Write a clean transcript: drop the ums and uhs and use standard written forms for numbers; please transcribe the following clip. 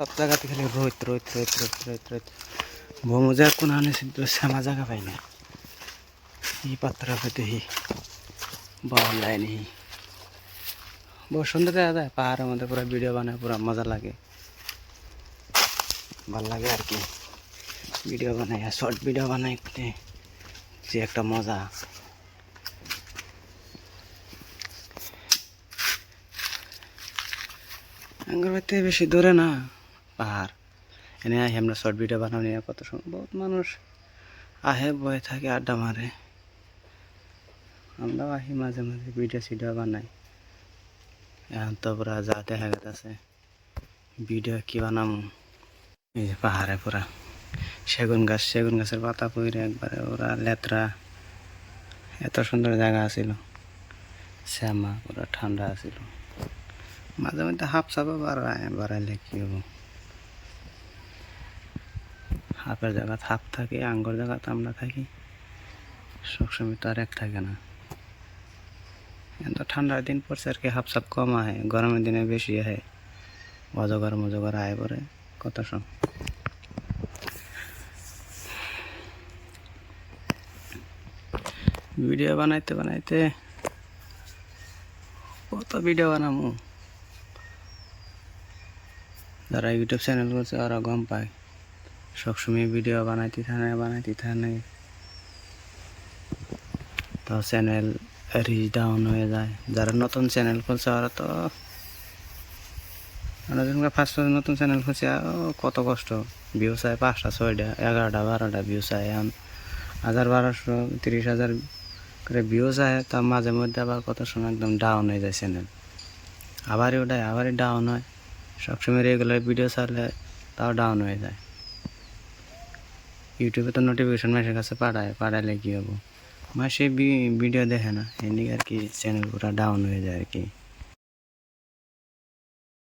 সব জায়গাতে খালি রোদ রোদ রোদ রোদ রোদ রোদ ভমুজা কোন আনে শ্যামা জায়গা পাই না এই পাত্রা পেতে হি বাউল লাইন হি बहुत सुंदर है पहाड़ मध्य पूरा वीडियो बनाए पूरा मजा लगे ভাল লাগে আর কি ভিডিও বানাই শর্ট ভিডিও বানাই যে একটা মজা আঙ্গুর বাড়িতে বেশি দূরে না পাহাড় এনে আহি আমরা শর্ট ভিডিও বানাও নিয়ে কত সময় বহুত মানুষ আহে বয়ে থাকে আড্ডা মারে আমরাও আহি মাঝে মাঝে ভিডিও সিডিও বানাই এখন তো পুরা যা দেখা গেছে ভিডিও কি বানাম এই যে পাহাড়ে পুরা সেগুন গাছের পাতা পইরে একবারে ওরা লেত্রা এত সুন্দর জায়গা আছিল শ্যামা পুরা ঠান্ডা আছিল মাঝে মধ্যে হাফ সাপা বাড়াইলে কি হবো হাফের জায়গা হাফ থাকে আঙ্গুর জায়গাতে আমরা থাকি সবসময় তো আর এক থাকে না ঠান্ডার দিন পড়ছে আর কি হাফ সাপ কম আহে গরমের দিনে বেশি আহে অজগর আয় পরে কত সব ভিডিও বানাইতে বানাইতে কত ভিডিও বানামু যারা ইউটিউব চ্যানেল করছে ওরা গম পায় সবসময় ভিডিও বানাইতে থাকে তো চ্যানেল রিচ ডাউন হয়ে যায় যারা নতুন চ্যানেল খুলছে ওরা তো ফার্স্ট নতুন চ্যানেল খুলছে কত কষ্ট ভিউ চায় 5টা 6টা 11টা 12টা ভিউ চায় এখন 1000 1200 30,000 করে ভিউ চায় তার মাঝে মধ্যে আবার কত সময় একদম ডাউন হয়ে যায় চ্যানেল আবারই ওটাই আবারই ডাউন হয় সবসময় রেগুলার ভিডিও ছাড়লে তাও ডাউন হয়ে যায় ইউটিউবে তো নোটিফিকেশন মাসের কাছে পাঠাইলে কি হবো মাসে ভিডিও দেখে না এদিকে আর কি চ্যানেল পুরো ডাউন হয়ে যায় আর কি